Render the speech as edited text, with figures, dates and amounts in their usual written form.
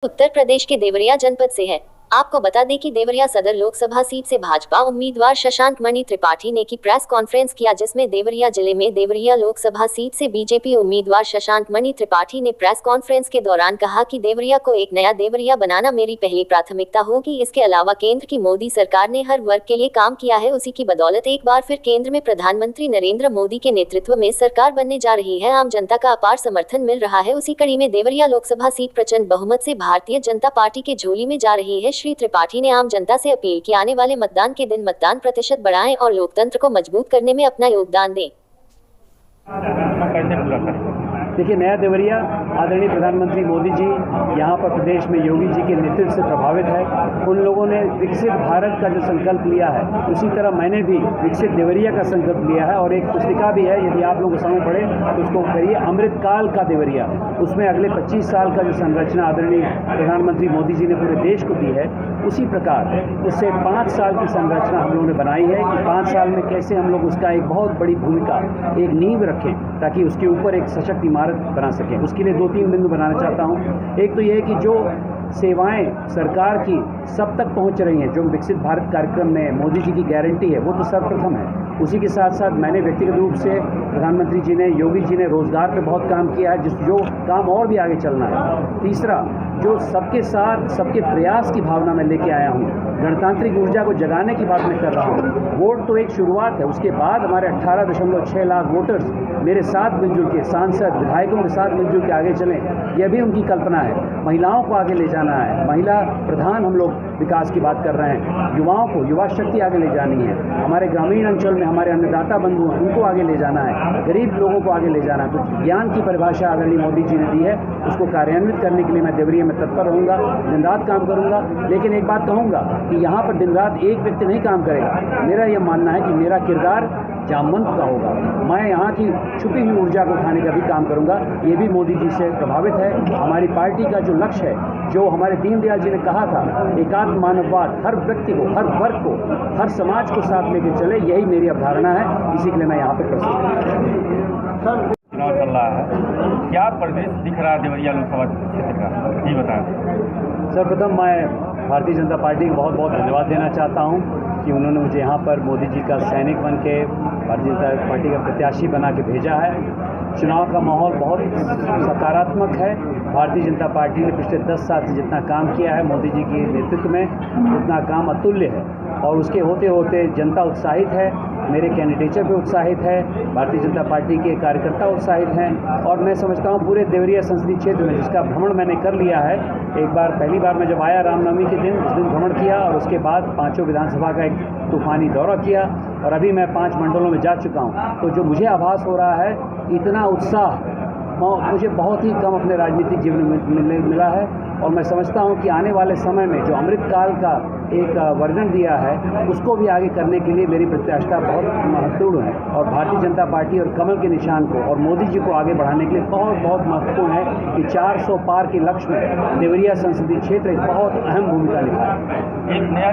उत्तर प्रदेश के देवरिया जनपद से है। आपको बता दें कि देवरिया सदर लोकसभा सीट से भाजपा उम्मीदवार शशांक मणि त्रिपाठी ने की प्रेस कॉन्फ्रेंस किया, जिसमें देवरिया जिले में देवरिया लोकसभा सीट से बीजेपी उम्मीदवार शशांक मणि त्रिपाठी ने प्रेस कॉन्फ्रेंस के दौरान कहा कि देवरिया को एक नया देवरिया बनाना मेरी पहली प्राथमिकता होगी। इसके अलावा केंद्र की मोदी सरकार ने हर वर्ग के लिए काम किया है, उसी की बदौलत एक बार फिर केंद्र में प्रधानमंत्री नरेंद्र मोदी के नेतृत्व में सरकार बनने जा रही है। आम जनता का अपार समर्थन मिल रहा है। उसी कड़ी में देवरिया लोकसभा सीट प्रचंड बहुमत से भारतीय जनता पार्टी के झोली में जा रही है। श्री त्रिपाठी ने आम जनता से अपील की आने वाले मतदान के दिन मतदान प्रतिशत बढ़ाएं और लोकतंत्र को मजबूत करने में अपना योगदान दें। देखिए, नया देवरिया आदरणीय प्रधानमंत्री मोदी जी यहाँ पर प्रदेश में योगी जी के नेतृत्व से प्रभावित है। उन लोगों ने विकसित भारत का जो संकल्प लिया है, उसी तरह मैंने भी विकसित देवरिया का संकल्प लिया है। और एक पुस्तिका भी है, यदि आप लोगों को समय पड़े तो उसको करिए, अमृतकाल का देवरिया। उसमें अगले 25 साल का जो संरचना आदरणीय प्रधानमंत्री मोदी जी ने पूरे देश को दी है, उसी प्रकार उससे 5 साल की संरचना हम लोगों ने बनाई है कि 5 साल में कैसे हम लोग उसका एक बहुत बड़ी भूमिका, एक नींव रखें ताकि उसके ऊपर एक सशक्त इमारत बना सकें। उसके लिए 2-3 बिंदु बनाना चाहता हूँ। एक तो ये है कि जो सेवाएं सरकार की सब तक पहुंच रही हैं, जो विकसित भारत कार्यक्रम में मोदी जी की गारंटी है, वो तो सर्वप्रथम है। उसी के साथ साथ मैंने व्यक्तिगत रूप से, प्रधानमंत्री जी ने, योगी जी ने रोजगार पे बहुत काम किया है, जो काम और भी आगे चलना है। तीसरा, जो सबके साथ सबके प्रयास की भावना में लेके आया हूँ, गणतांत्रिक ऊर्जा को जगाने की बात मैं कर रहा हूँ। वोट तो एक शुरुआत है, उसके बाद हमारे 18.6 लाख वोटर्स मेरे साथ मिलजुल के, सांसद विधायकों के साथ मिलजुल के आगे चलें, यह भी उनकी कल्पना है। महिलाओं को आगे ले जाना है, महिला प्रधान हम लोग विकास की बात कर रहे हैं। युवाओं को, युवा शक्ति आगे ले जानी है। हमारे ग्रामीण अंचल में हमारे अन्नदाता बंधु हैं, उनको आगे ले जाना है। गरीब लोगों को आगे ले जाना है। तो ज्ञान की परिभाषा आदरणीय मोदी जी ने दी है, उसको कार्यान्वित करने के लिए मैं देवरिया में तत्पर रहूँगा, दिन रात काम करूँगा। लेकिन एक बात कहूँगा कि यहाँ पर दिन रात एक व्यक्ति नहीं काम करेगा। मेरा यह मानना है कि मेरा किरदार जामवंत का होगा। मैं यहाँ की छुपी हुई ऊर्जा को उठाने का भी काम करूँगा। ये भी मोदी जी से प्रभावित है। हमारी पार्टी का जो लक्ष्य है, जो हमारे दीनदयाल जी ने कहा था, एकात्म मानववाद, हर व्यक्ति को, हर वर्ग को, हर समाज को साथ लेकर चले, यही मेरी अवधारणा है। इसी के लिए मैं यहाँ पर प्रस्तुत हूँ। चुनाव चल रहा है, क्या परिदृश्य दिख रहा है देवरिया लोकसभा क्षेत्र का, जी बताएं। सर्वप्रथम मैं भारतीय जनता पार्टी को बहुत बहुत धन्यवाद देना चाहता हूं कि उन्होंने मुझे यहाँ पर मोदी जी का सैनिक बन के भारतीय जनता पार्टी का प्रत्याशी बना के भेजा है। चुनाव का माहौल बहुत सकारात्मक है। भारतीय जनता पार्टी ने पिछले 10 साल से जितना काम किया है मोदी जी के नेतृत्व में, उतना काम अतुल्य है। और उसके होते होते जनता उत्साहित है, मेरे कैंडिडेचर पे उत्साहित है, भारतीय जनता पार्टी के कार्यकर्ता उत्साहित हैं। और मैं समझता हूँ पूरे देवरिया संसदीय क्षेत्र में, जिसका भ्रमण मैंने कर लिया है, एक बार पहली बार मैं जब आया रामनवमी के दिन, उस दिन भ्रमण किया, और उसके बाद 5 विधानसभा का एक तूफानी दौरा किया, और अभी मैं 5 मंडलों में जा चुका हूँ। तो जो मुझे आभास हो रहा है, इतना उत्साह मुझे बहुत ही कम अपने राजनीतिक जीवन में मिला है। और मैं समझता हूं कि आने वाले समय में जो अमृतकाल का एक वर्णन दिया है, उसको भी आगे करने के लिए मेरी प्रत्याशा बहुत महत्वपूर्ण है। और भारतीय जनता पार्टी और कमल के निशान को और मोदी जी को आगे बढ़ाने के लिए बहुत बहुत महत्वपूर्ण है कि 400 पार के लक्ष्य में देवरिया संसदीय क्षेत्र एक बहुत अहम भूमिका निभाए।